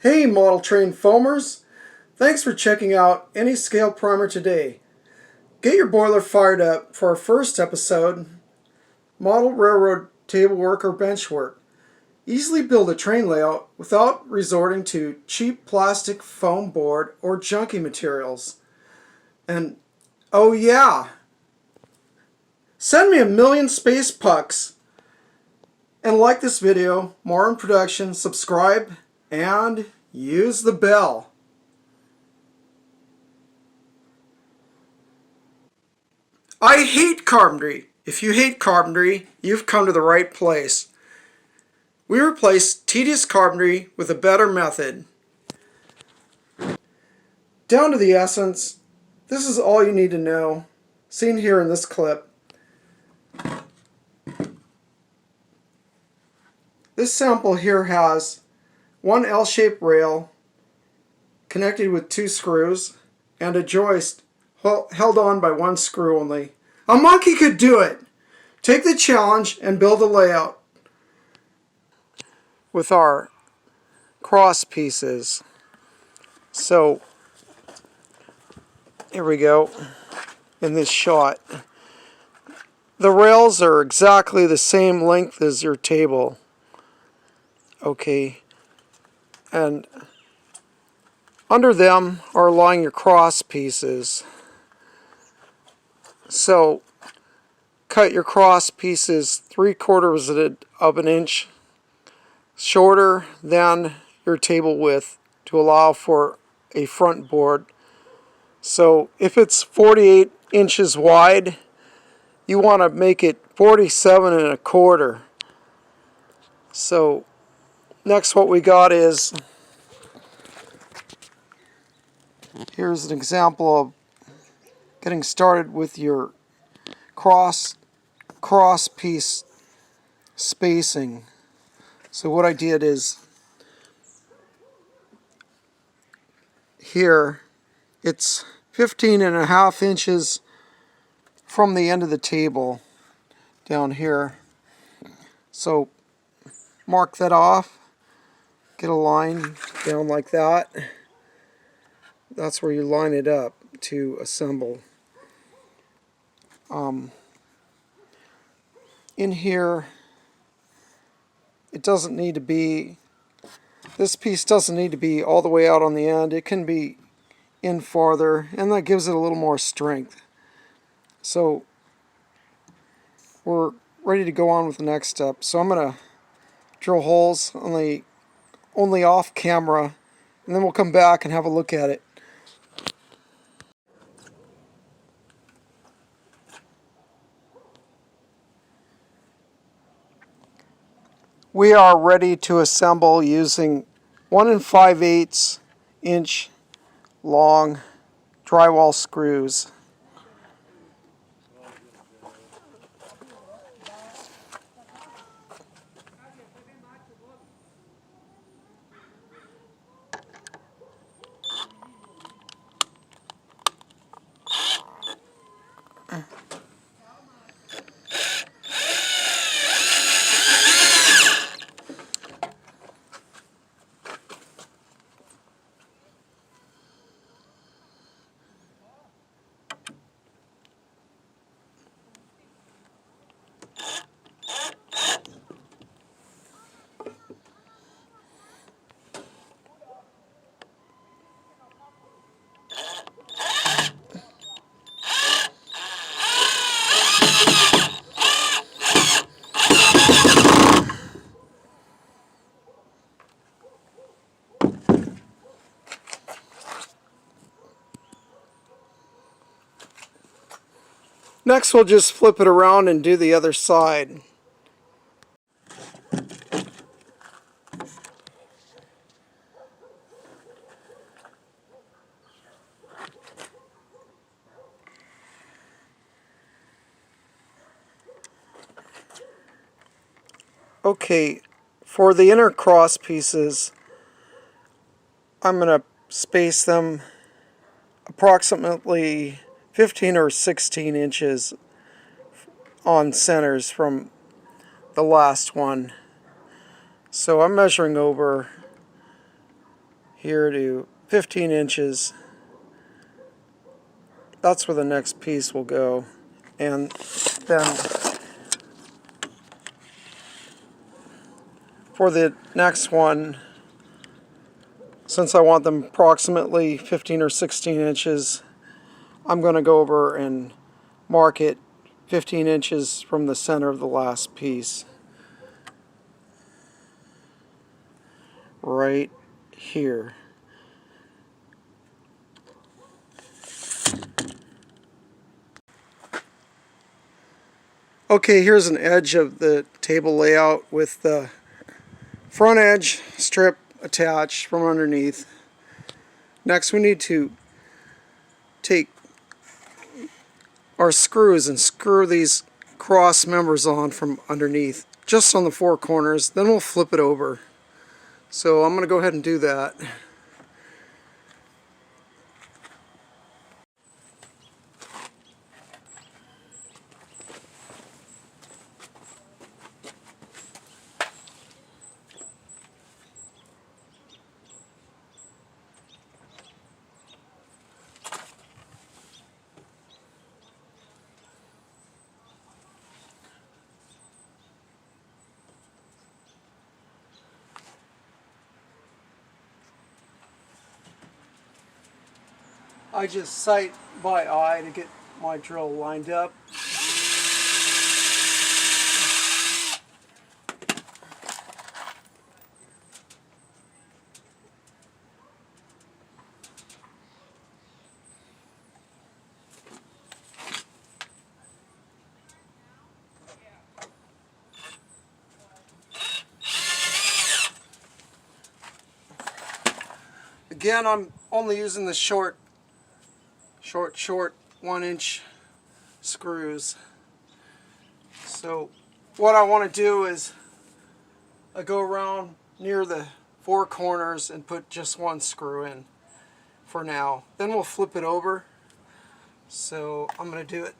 Hey model train foamers, thanks for checking out any scale primer today. Get your boiler fired up for our first episode, Model Railroad Tablework or Benchwork. Easily build a train layout without resorting to cheap plastic foam board or junky materials. And oh yeah, send me 1,000,000 space pucks. And like this video, more in production, subscribe, and use the bell. I hate carpentry. If you hate carpentry, you've come to the right place. We replace tedious carpentry with a better method. Down to the essence, this is all you need to know, seen here in this clip. This sample here has one L-shaped rail connected with 2 screws and a joist held on by 1 screw only. A monkey could do it! Take the challenge and build a layout with our cross pieces. So here we go in this shot. The rails are exactly the same length as your table. Okay, and under them are lying your cross pieces. So cut your cross pieces 3/4 of an inch shorter than your table width to allow for a front board. So if it's 48 inches wide, you want to make it 47 1/4. So next what we got is, here's an example of getting started with your cross piece spacing. So what I did is, here it's 15 1/2 inches from the end of the table down here. So mark that off, get a line down like that. That's where you line it up to assemble. In here, it doesn't need to be, this piece doesn't need to be all the way out on the end. It can be in farther, and that gives it a little more strength. So we're ready to go on with the next step. So I'm going to drill holes on the only off camera, and then we'll come back and have a look at it. We are ready to assemble using 1 5/8 inch long drywall screws. Next we'll just flip it around and do the other side. Okay, for the inner cross pieces, I'm going to space them approximately 15 or 16 inches on centers from the last one. So I'm measuring over here to 15 inches. That's where the next piece will go. And then for the next one, since I want them approximately 15 or 16 inches, I'm going to go over and mark it 15 inches from the center of the last piece. Right here. Okay, here's an edge of the table layout with the front edge strip attached from underneath. Next we need to take our screws and screw these cross members on from underneath, just on the four corners. Then we'll flip it over. So I'm going to go ahead and do that. I just sight by eye to get my drill lined up. Again, I'm only using the short 1-inch screws. So what I want to do is I go around near the four corners and put just one screw in for now. Then we'll flip it over. So I'm going to do it.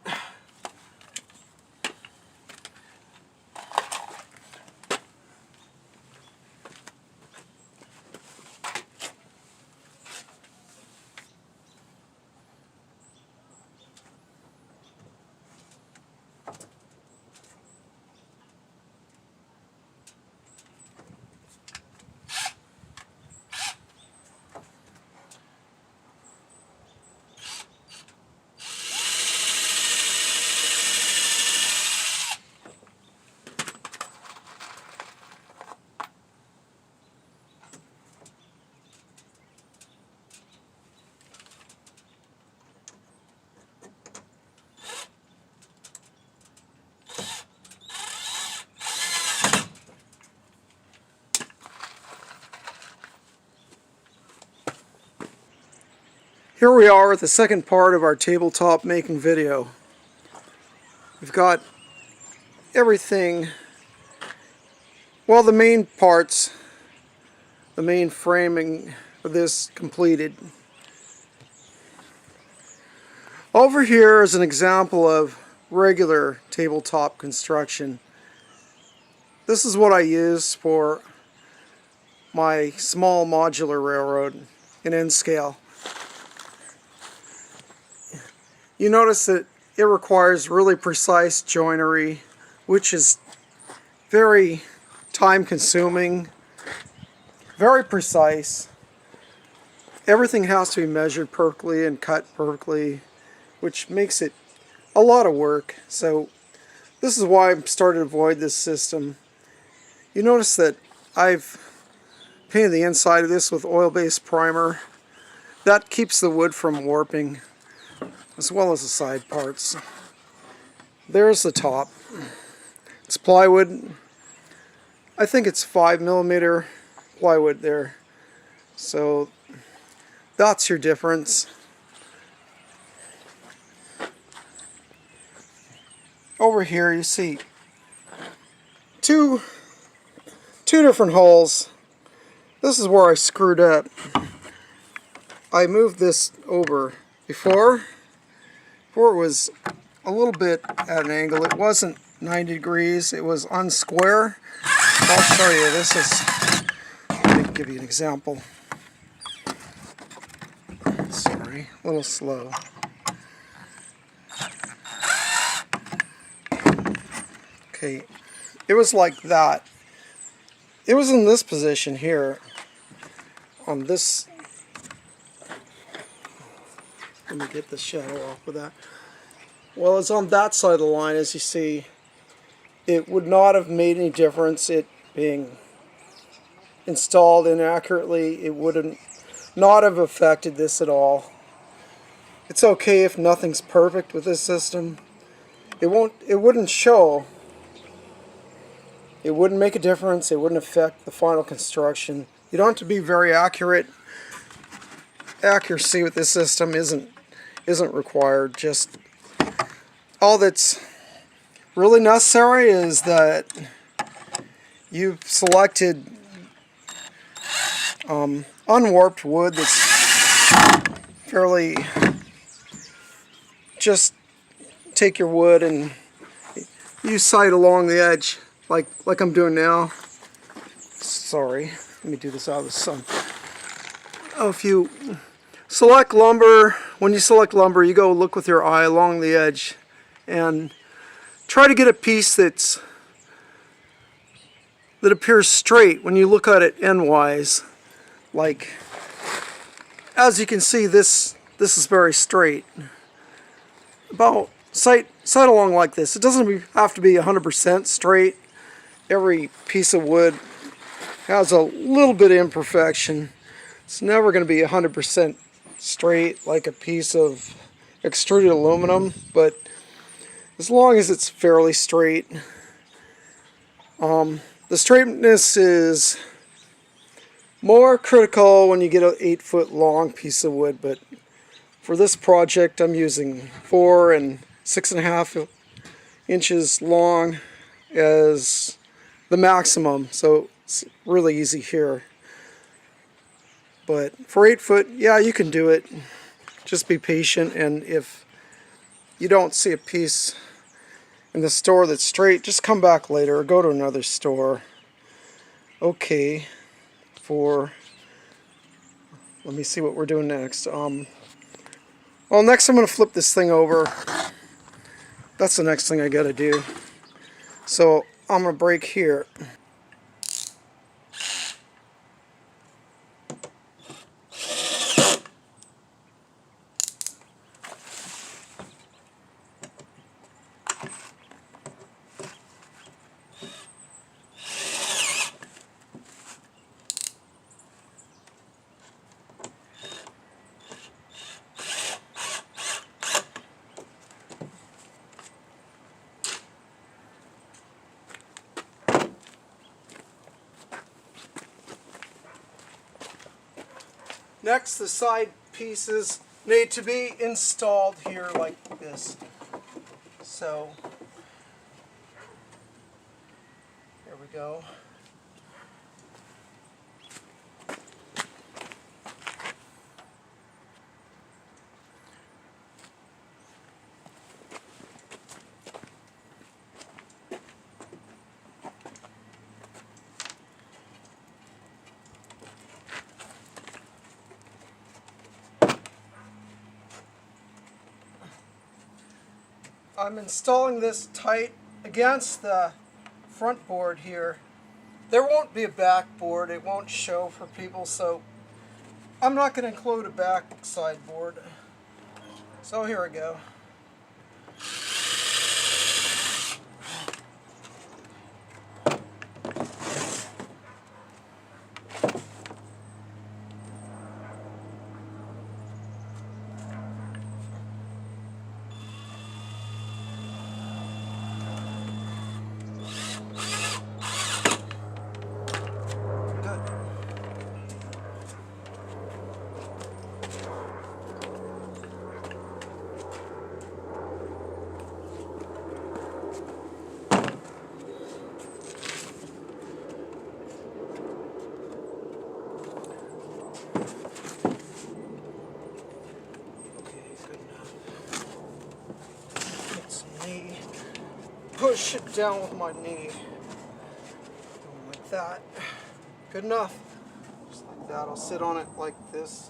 Here we are at the second part of our tabletop making video. We've got everything, well, the main parts, the main framing of this completed. Over here is an example of regular tabletop construction. This is what I use for my small modular railroad in N-scale. You notice that it requires really precise joinery, which is very time-consuming, very precise. Everything has to be measured perfectly and cut perfectly, which makes it a lot of work. So this is why I've started to avoid this system. You notice that I've painted the inside of this with oil-based primer. That keeps the wood from warping, as well as the side parts. There's the top. It's plywood. I think it's 5mm plywood there. So that's your difference. Over here you see two different holes. This is where I screwed up. I moved this over before it was a little bit at an angle. It wasn't 90 degrees, it was unsquare. I'll show you. Let me give you an example. Sorry, a little slow. Okay, it was like that. It was in this position here. On this, let me get the shadow off of that. Well, it's on that side of the line, as you see. It would not have made any difference, it being installed inaccurately. It wouldn't not have affected this at all. It's okay if nothing's perfect with this system. It wouldn't show. It wouldn't make a difference. It wouldn't affect the final construction. You don't have to be very accurate. Accuracy with this system isn't required. Just all that's really necessary is that you've selected unwarped wood that's fairly. Just take your wood and you sight along the edge like I'm doing now. Sorry, let me do this out of the sun. Oh, if you select lumber, when you select lumber, you go look with your eye along the edge and try to get a piece that appears straight when you look at it endwise. Like, as you can see, this is very straight. About sight along like this. It doesn't have to be 100% straight. Every piece of wood has a little bit of imperfection. It's never going to be 100% straight like a piece of extruded aluminum, but as long as it's fairly straight. The straightness is more critical when you get an 8-foot long piece of wood, but for this project I'm using 4 and 6.5 inches long as the maximum, so it's really easy here. But for 8 foot, yeah, you can do it. Just be patient, and if you don't see a piece in the store that's straight, just come back later or go to another store. Okay, let me see what we're doing next. Well, next I'm going to flip this thing over. That's the next thing I got to do. So I'm going to break here. Next, the side pieces need to be installed here like this. So, here we go. I'm installing this tight against the front board here. There won't be a back board, it won't show for people, so I'm not going to include a back side board. So here we go. Push it down with my knee. Like that. Good enough. Just like that. I'll sit on it like this.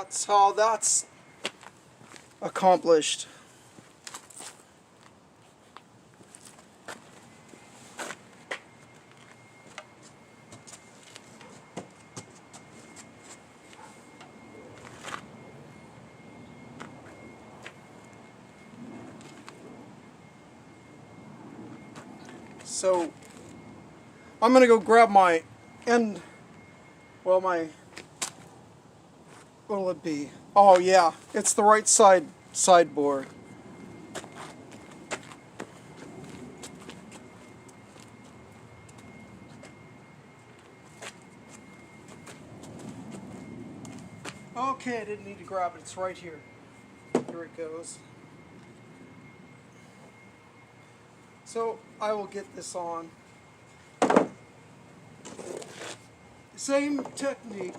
that's how that's accomplished. So I'm gonna go grab my end. Well, what'll it be? Oh yeah, it's the right side sideboard. Okay, I didn't need to grab it. It's right here. Here it goes. So I will get this on. Same technique.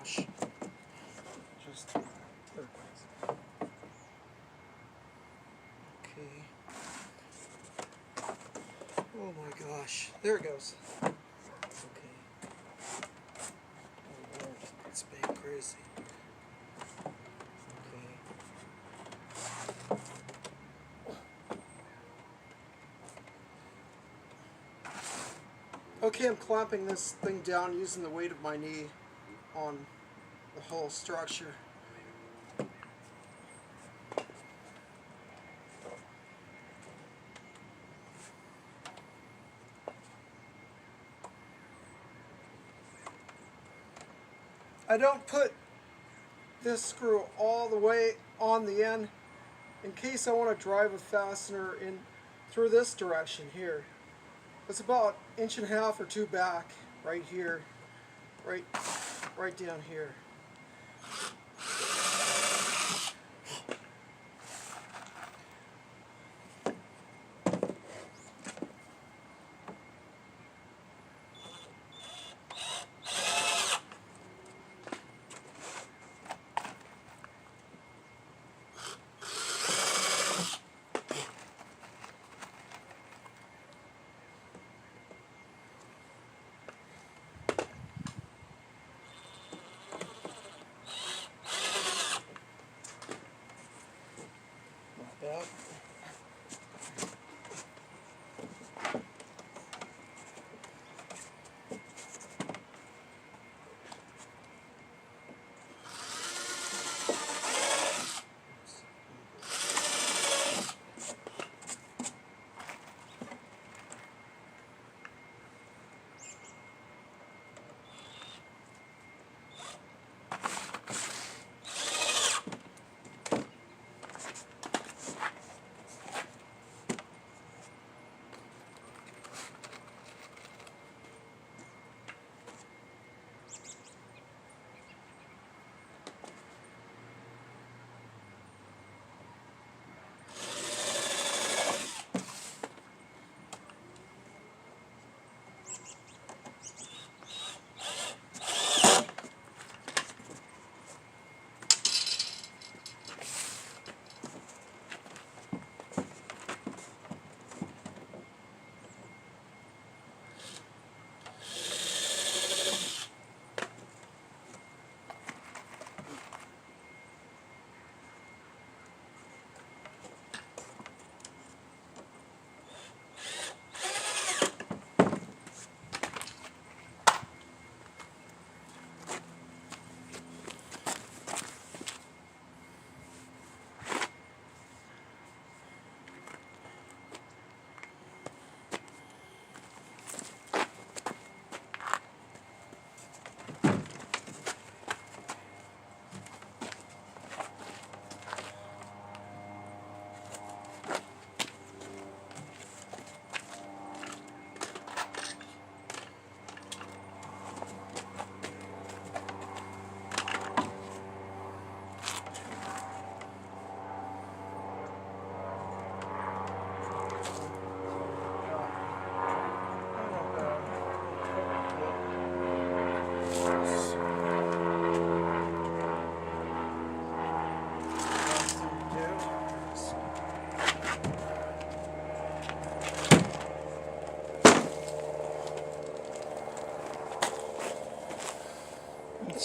Gosh. Just there it goes. Okay. Oh my gosh. There it goes. Okay. Oh Lord, it's being crazy. Okay, I'm clamping this thing down using the weight of my knee on the whole structure. I don't put this screw all the way on the end in case I want to drive a fastener in through this direction here. It's about 1.5 inches or 2 back right here, right down here.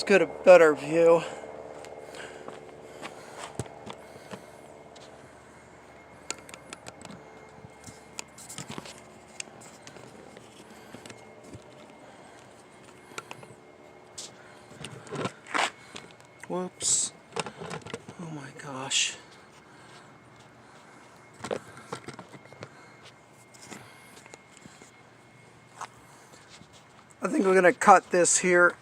get a better view. Whoops. Oh my gosh. I think we're going to cut this here.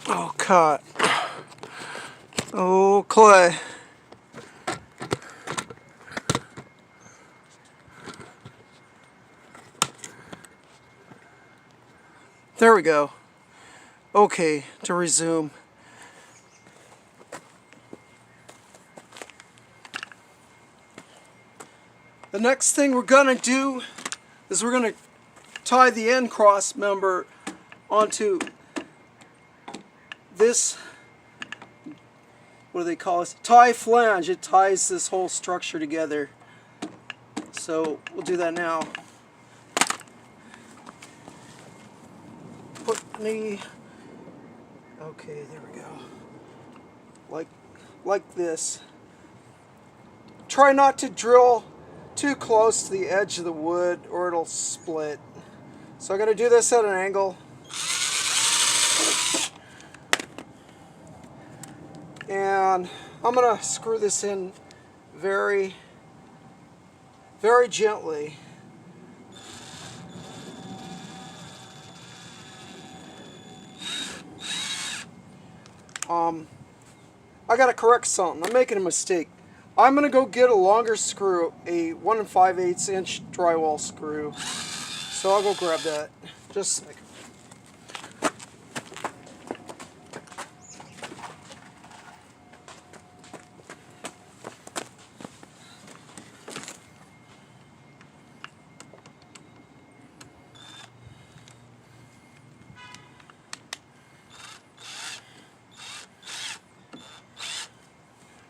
Oh, cut. Oh, clay. There we go. Okay, to resume. The next thing we're going to do is we're going to tie the end cross member onto this, what do they call this? Tie flange. It ties this whole structure together. So we'll do that now. Put the, okay, there we go. Like this. Try not to drill too close to the edge of the wood or it'll split. So I'm going to do this at an angle. And I'm going to screw this in very, very gently. I gotta correct something. I'm making a mistake. I'm gonna go get a longer screw, a 1 5/8 inch drywall screw. So I'll go grab that. Just a second.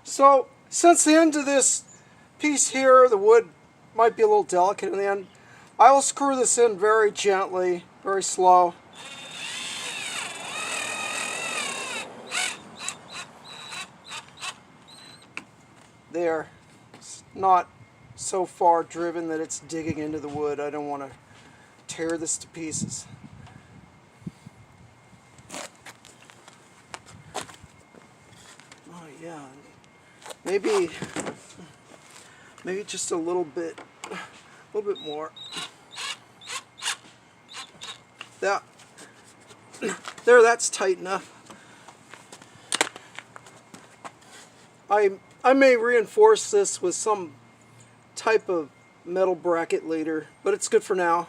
So, since the end of this piece here, the wood might be a little delicate in the end, I will screw this in very gently, very slow. There. It's not so far driven that it's digging into the wood. I don't want to tear this to pieces. Oh yeah. Maybe just a little bit more. That there, that's tight enough. I may reinforce this with some type of metal bracket later, but it's good for now.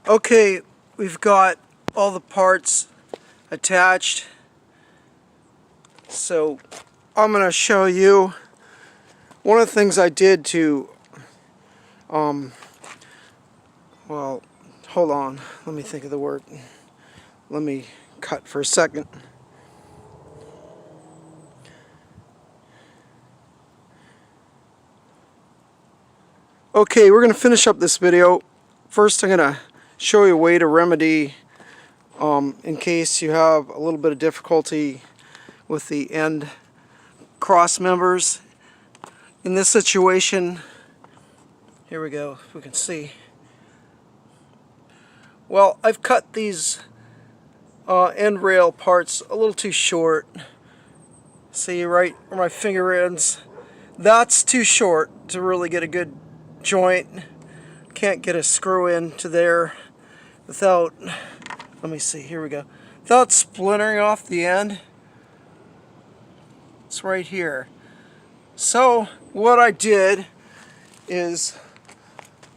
Okay, we've got all the parts attached, so I'm going to show you one of the things I did to, well, hold on, let me think of the word. Let me cut for a second. Okay, we're going to finish up this video. First, I'm going to show you a way to remedy in case you have a little bit of difficulty with the end cross members. In this situation, here we go, if we can see. Well, I've cut these end rail parts a little too short. See right where my finger ends? That's too short to really get a good joint. Can't get a screw into there without, let me see, here we go, without splintering off the end. It's right here. So what I did is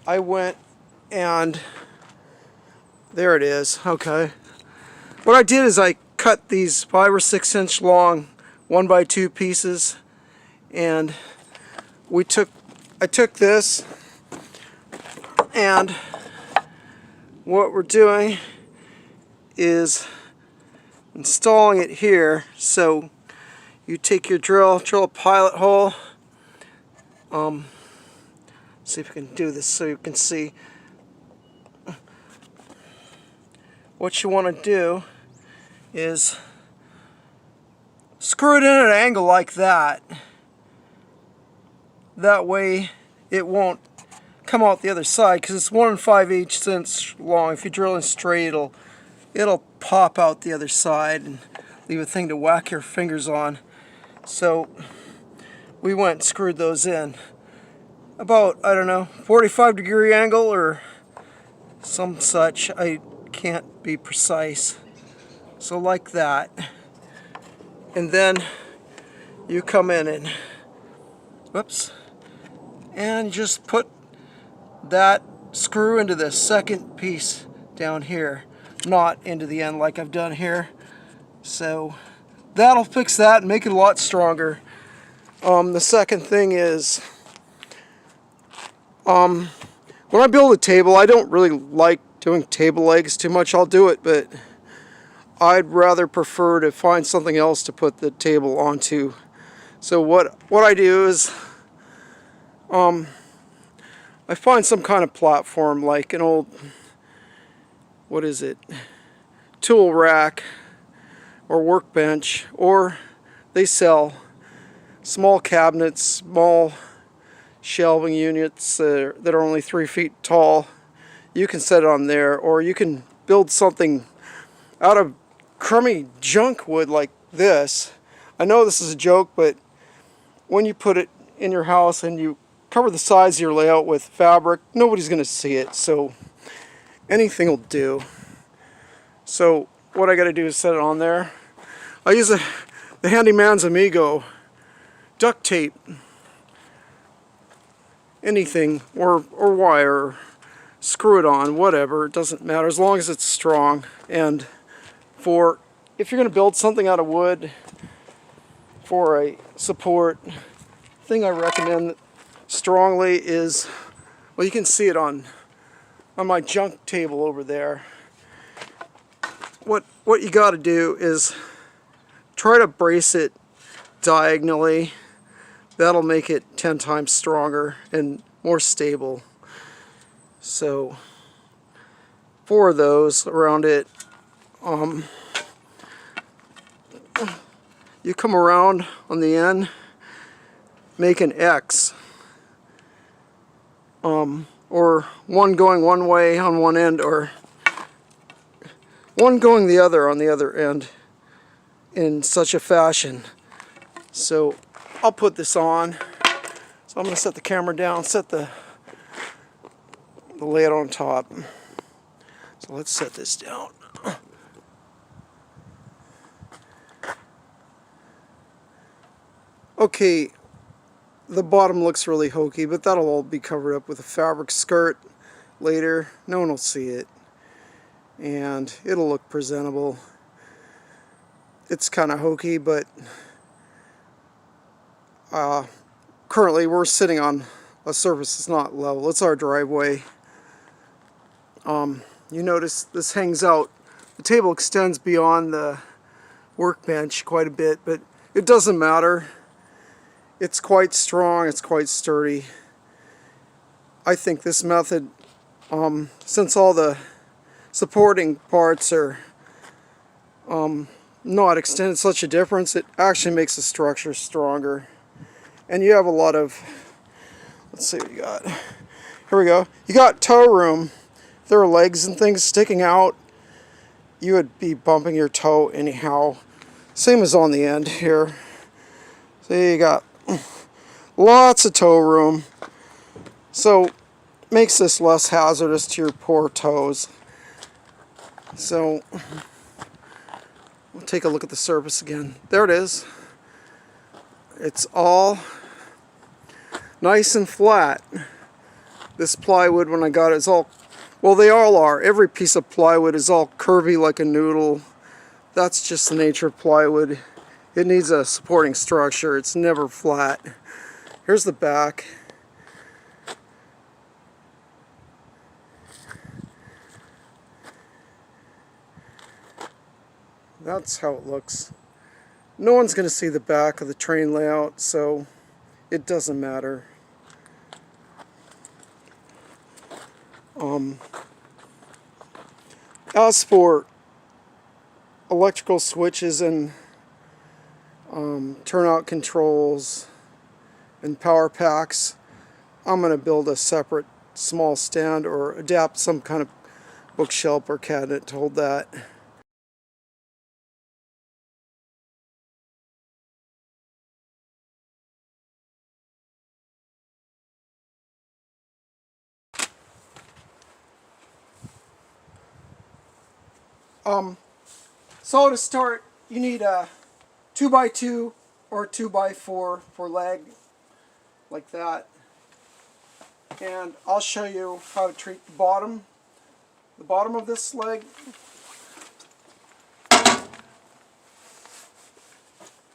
I went and there it is. Okay, what I did is I cut these 5 or 6 inch long 1x2 pieces, and I took this, and what we're doing is installing it here. So you take your drill a pilot hole. See if we can do this so you can see. What you want to do is screw it in at an angle like that. That way it won't come out the other side, because it's 1 5/8 long. If you drill in straight, it'll pop out the other side and leave a thing to whack your fingers on. So we went and screwed those in about, I don't know, 45-degree angle or some such. I can't be precise. So like that. And then you come in and whoops, and just put that screw into the second piece down here, not into the end like I've done here. So that'll fix that and make it a lot stronger. The second thing is, when I build a table, I don't really like doing table legs too much. I'll do it, but I'd rather prefer to find something else to put the table onto. So what I do is I find some kind of platform, like an old, what is it, tool rack or workbench, or they sell small cabinets, small shelving units that are only 3 feet tall. You can set it on there, or you can build something out of crummy junk wood like this. I know this is a joke, but when you put it in your house and you cover the sides of your layout with fabric, nobody's going to see it, so anything will do. So what I got to do is set it on there. I use the Handyman's Amigo duct tape, anything, or wire, screw it on, whatever, it doesn't matter as long as it's strong. And if you're going to build something out of wood for a support, thing I recommend strongly is, well, you can see it on my junk table over there. What you got to do is try to brace it diagonally. That'll make it 10 times stronger and more stable. So 4 of those around it. You come around on the end, make an X, or one going one way on one end, or one going the other on the other end, in such a fashion. So I'll put this on. So I'm going to set the camera down, set the lid on top. So let's set this down. Okay, the bottom looks really hokey, but that'll all be covered up with a fabric skirt later. No one will see it, and it'll look presentable. It's kind of hokey, but currently we're sitting on a surface that's not level. It's our driveway. You notice this hangs out. The table extends beyond the workbench quite a bit, but it doesn't matter. It's quite strong, it's quite sturdy. I think this method, since all the supporting parts are not extended such a difference, it actually makes the structure stronger. And you have a lot of, let's see what you got. Here we go. You got toe room. If there are legs and things sticking out, you would be bumping your toe anyhow. Same as on the end here. So you got lots of toe room. So makes this less hazardous to your poor toes. So we'll take a look at the surface again. There it is. It's all nice and flat. This plywood, when I got it, is all, well, they all are. Every piece of plywood is all curvy like a noodle. That's just the nature of plywood. It needs a supporting structure. It's never flat. Here's the back. That's how it looks. No one's going to see the back of the train layout, so it doesn't matter. As for electrical switches and turnout controls and power packs, I'm going to build a separate small stand or adapt some kind of bookshelf or cabinet to hold that. So to start, you need a 2x2 or 2x4 for leg, like that. And I'll show you how to treat the bottom of this leg.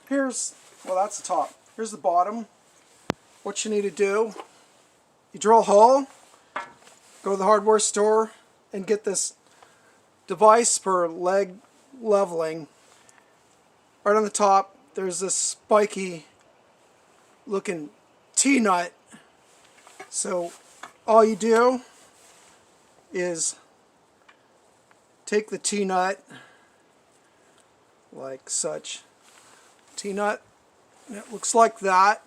That's the top. Here's the bottom. What you need to do, you drill a hole, go to the hardware store, and get this device for leg leveling. Right on the top, there's this spiky looking T-nut. So all you do is take the T-nut, like such. T-nut, and it looks like that,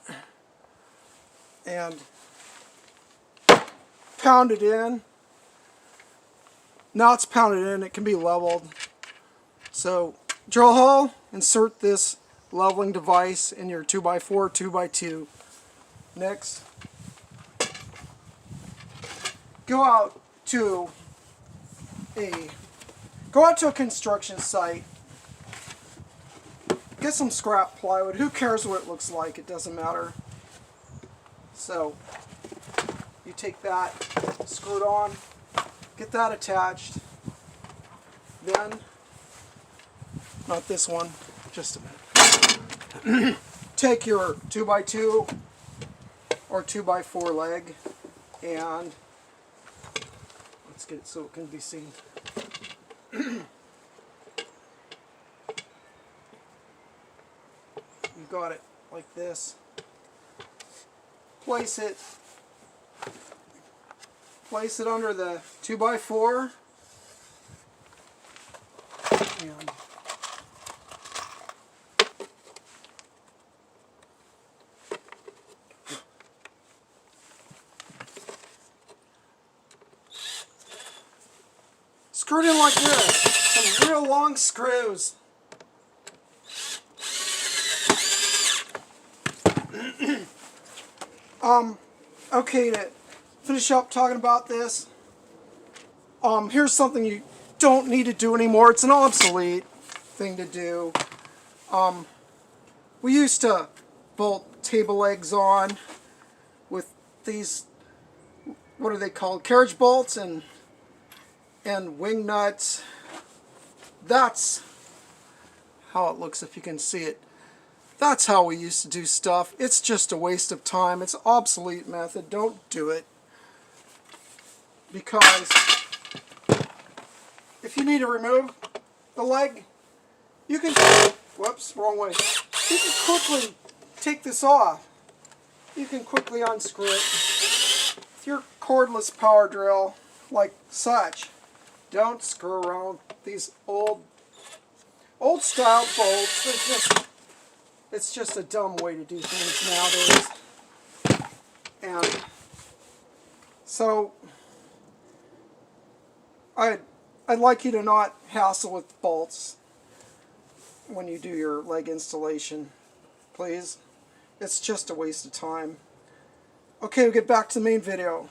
and pound it in. Now it's pounded in, it can be leveled. So drill a hole, insert this leveling device in your 2x4, 2x2. Next, go out to a construction site. Get some scrap plywood. Who cares what it looks like? It doesn't matter. So you take that, screw it on, get that attached. Then, not this one, just a minute. Take your 2x2 or 2x4 leg and let's get it so it can be seen. You got it like this. Place it under the 2x4 and screw it in like this. Some real long screws. Okay, to finish up talking about this, here's something you don't need to do anymore. It's an obsolete thing to do. We used to bolt table legs on with these, what are they called? Carriage bolts and wing nuts. That's how it looks if you can see it. That's how we used to do stuff. It's just a waste of time. It's an obsolete method. Don't do it. Because if you need to remove the leg, you can, whoops, wrong way. You can quickly take this off. You can quickly unscrew it with your cordless power drill, like such. Don't screw around with these old style bolts. It's just a dumb way to do things nowadays. And so I'd like you to not hassle with bolts when you do your leg installation, please. It's just a waste of time. Okay, we'll get back to the main video.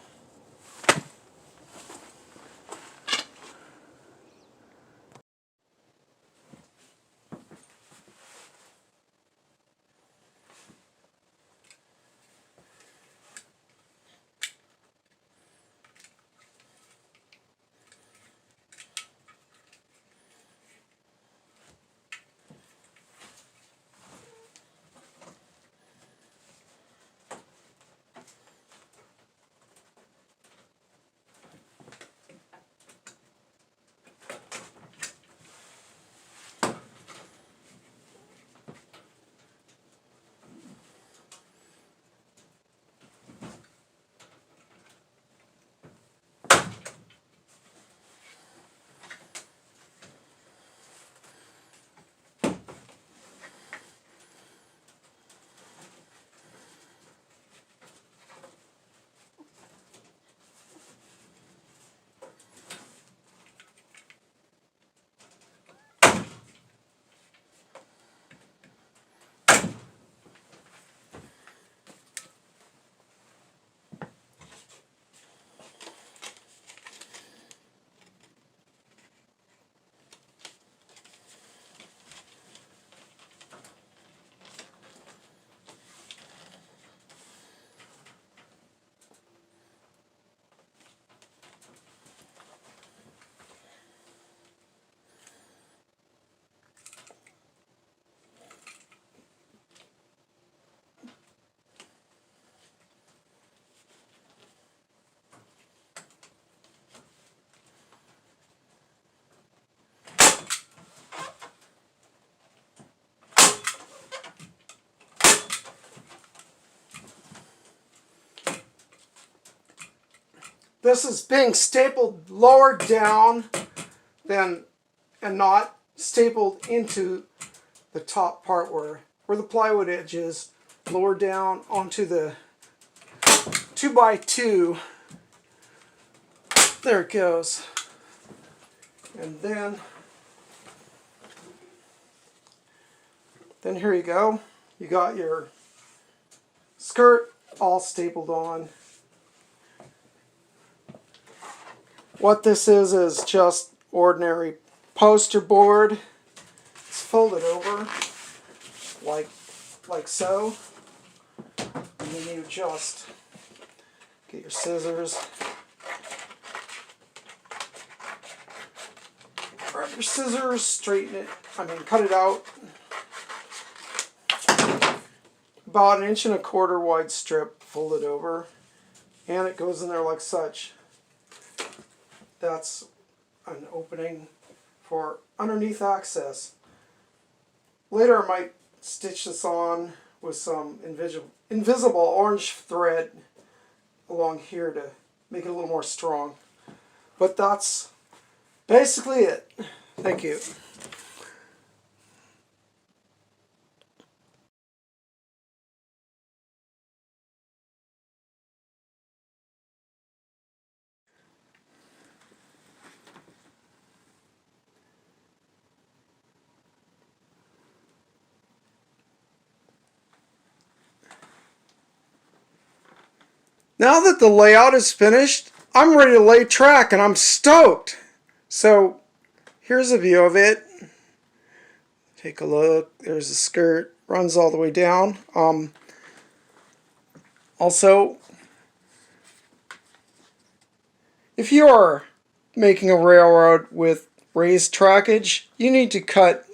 This is being stapled lower down than, and not stapled into the top part where the plywood edge is, lower down onto the 2x2. There it goes. And then here you go. You got your skirt all stapled on. What this is just ordinary poster board. It's folded over like so. And then you just get your scissors. Grab your scissors, straighten it, cut it out. About 1.25 inch wide strip, fold it over, and it goes in there like such. That's an opening for underneath access. Later I might stitch this on with some invisible orange thread along here to make it a little more strong. But that's basically it. Thank you. Now that the layout is finished, I'm ready to lay track and I'm stoked. So here's a view of it. Take a look. There's the skirt. Runs all the way down. Also, if you are making a railroad with raised trackage, you need to cut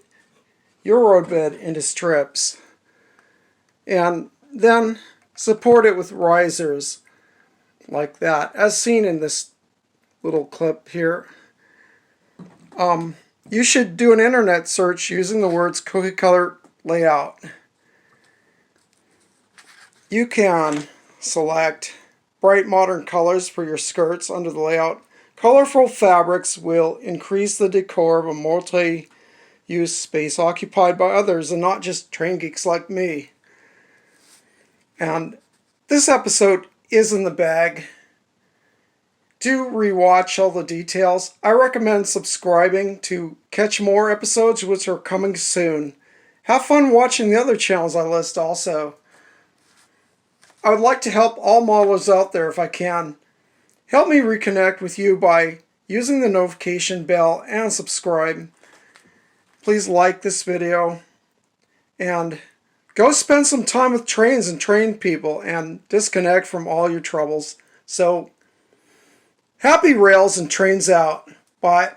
your roadbed into strips and then support it with risers like that, as seen in this little clip here. You should do an internet search using the words cookie color layout. You can select bright modern colors for your skirts under the layout. Colorful fabrics will increase the decor of a multi-use space occupied by others and not just train geeks like me. And this episode is in the bag. Do rewatch all the details. I recommend subscribing to catch more episodes which are coming soon. Have fun watching the other channels I list also. I would like to help all modelers out there if I can. Help me reconnect with you by using the notification bell and subscribe. Please like this video and go spend some time with trains and train people and disconnect from all your troubles. So, happy rails and trains out. Bye.